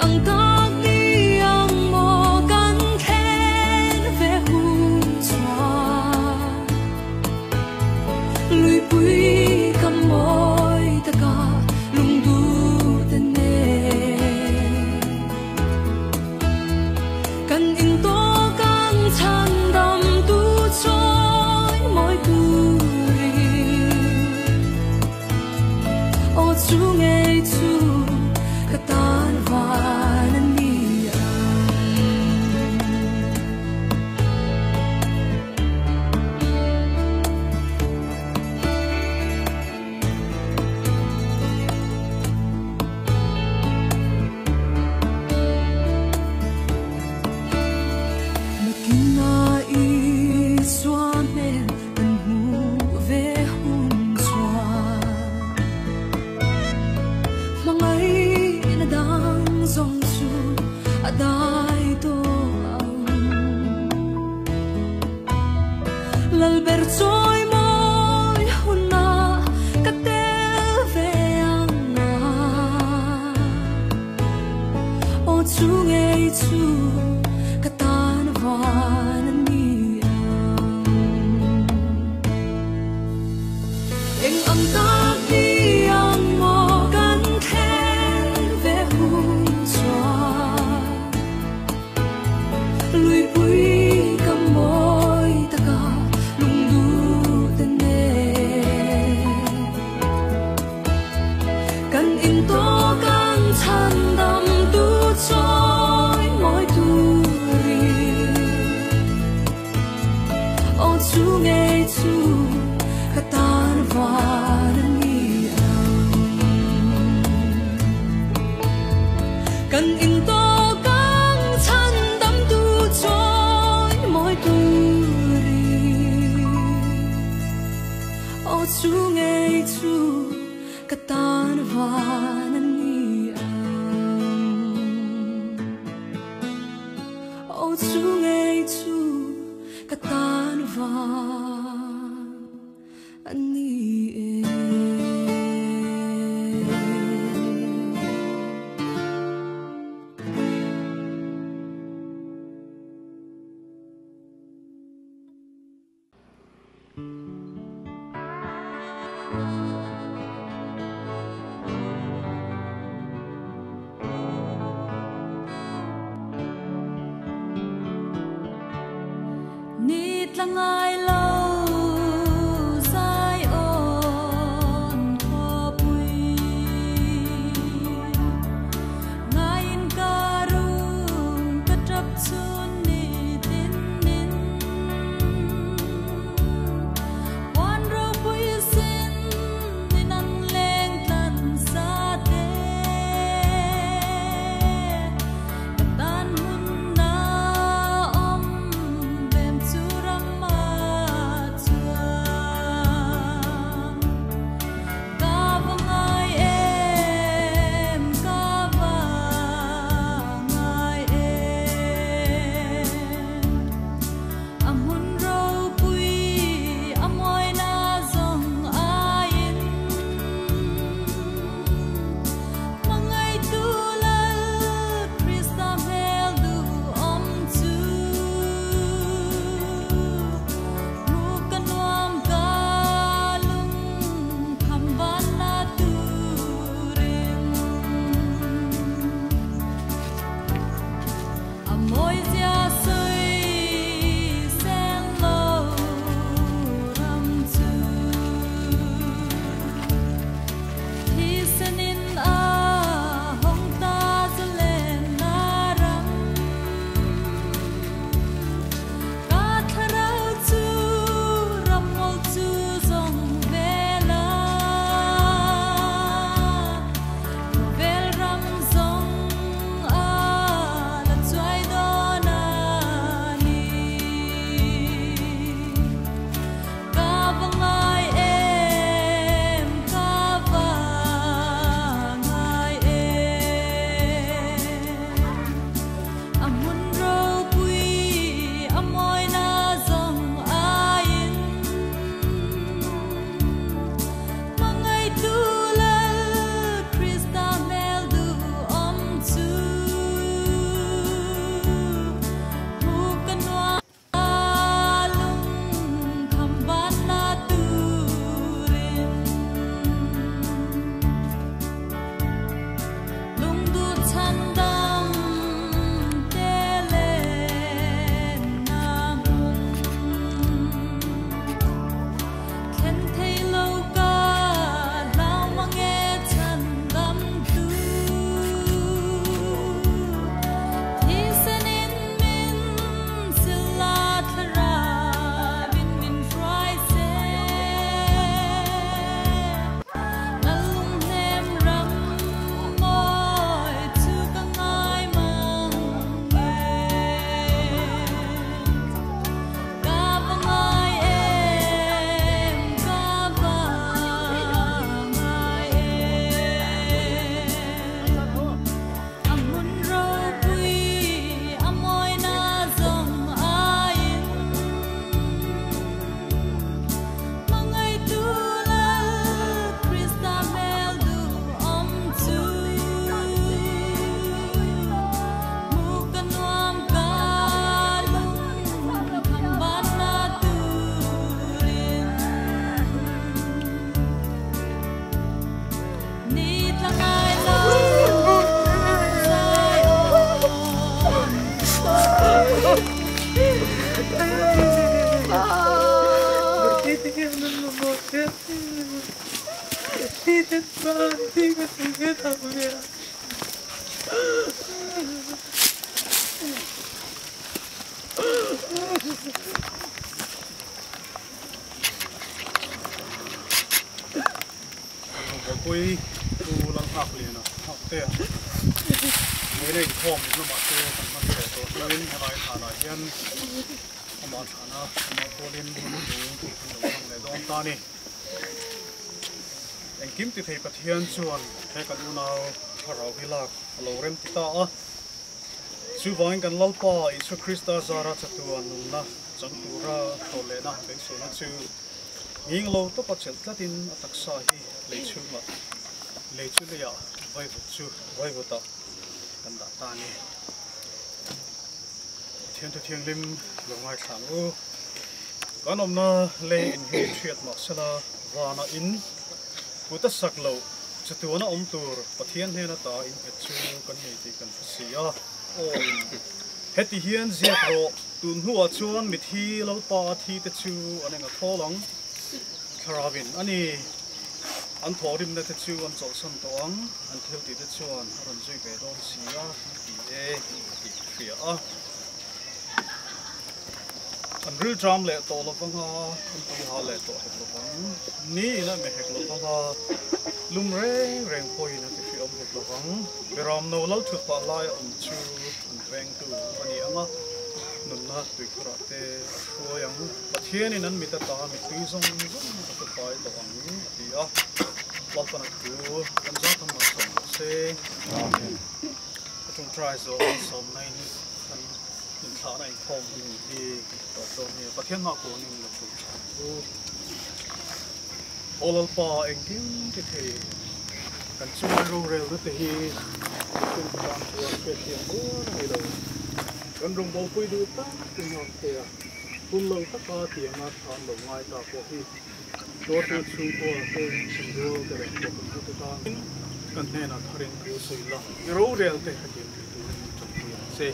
Ang tag niyang mo kan ken ve hun chwa lalberchoi moi hunna katel veanga o chungei chu katan van ni eng am ta ni ang mo kan khen ve hun chwa lui pui kam moi ta ka lung du ten ne kan in to kan chan dam tu choi moi tu ri o chu nge chu ka tan van ni kan in to kan chan dam tu choi moi tu ri o chu nge chu ka tan van ni o chu nge chu ka tan van ni Nít langai lâu sai on ropui ngai inkarah katrap chun ni tin nin wan ropui sin ninan leng tlan sa te katan mun na om bem churam ma Ropui tu Lalnghakliana Nghaktea mới đây thom nó mà tu mà tu to lên hay lại thả lại hiền mà thả na mà Khawlian nó tu tu thằng này đông ta nè anh kiếm từ thầy Pathian chuan thầy cần unau harau hilak lorem tita a su vain kan lalpa Isu Krista zara chatuan nunna changtura tolena beng sena chu nging lo to pachel tlatin ataksa hi leichuma leichulia vai chu vai vota kan da ta ni thiang lim longai thang u kan omna le in hi thiat ma sala wana in puta saklo chatuana omtur pathian hena ta in chu kan ni ti kan sia o heti hian ziatro tun huwa chuan mit hi lalpa thi te chu anenga tholang Karavin, ani an thorim na te chu an chol san toang an thil ti te chuan ron zui ve don sia ti e ti fia a an ril tram le to lo panga an ti ha le to he lo pang ni na me hek lo panga lum reng poi na ti fi om hek lo pang beram no lal thut pa lai om chu an veng tu ani anga nunna tui kurate yang pathian in an mita ta mi tui zong to pai to ang ti a lal pana tu kan za tham ma som se amen atung try so som nai ni kan in tha nai khom ni to ni pathian ma ko ni lo tu olal pa engkim ti the kan chu ro rel te hi kun kan tu pe tiang mo ni lo kan rong bol pui du ta tin hon te a pun lo ta ka tiang a than lo ngai ta ko hi do tu chu ko te sin do ke le ko tu ta kan ne na tharin ku sei la ro rel te ha kim tu se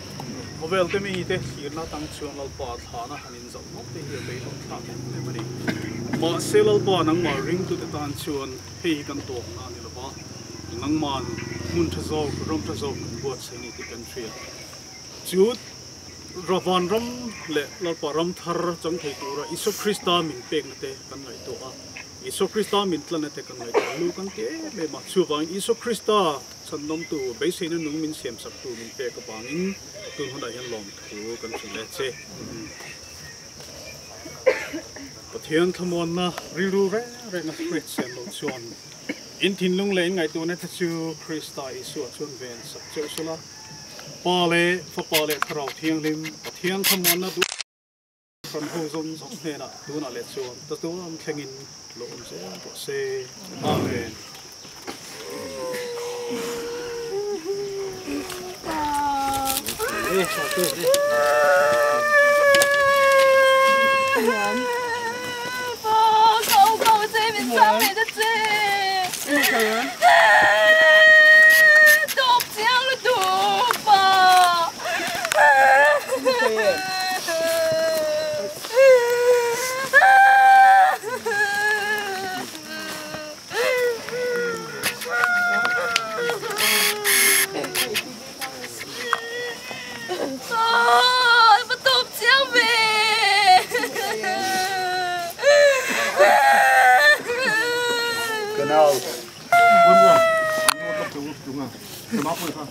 movel te mi te hir na tang chuan lal pa thana hanin zau no te hi be lo ta ne mari ma selal pa nang ma ring tu te tan chuan hei kan to na ni lo ba nang man mun tha zo rom tha zo buat sei ni ti kan thria chut ravan ram le lalpa ram thar chang thei tura Isu Krista min pek na te kan ngai to a Isu Krista min tlan te kan ngai lu kan ke me ma chu wang Isu Krista chan nom tu be se na nung min siam sak tu min pe ka pangin tun hona hian lom thu kan chu le che pathian Thlamuanna rilu re na fret sem lo chuan in thin lung le ngai tu na ta chu Krista Isu chun ven sak chu sula Pale for pale crowd thiang lim pathian Thlamuanna du from hozom zong hena du na le chuan ta tu am thlengin lo om se ko se amen sa tu câu dê bên trong này rất dê đột chiang là đủ bà bắt đột chiang về nào vâng vâng nó tập trung à cái móc rồi không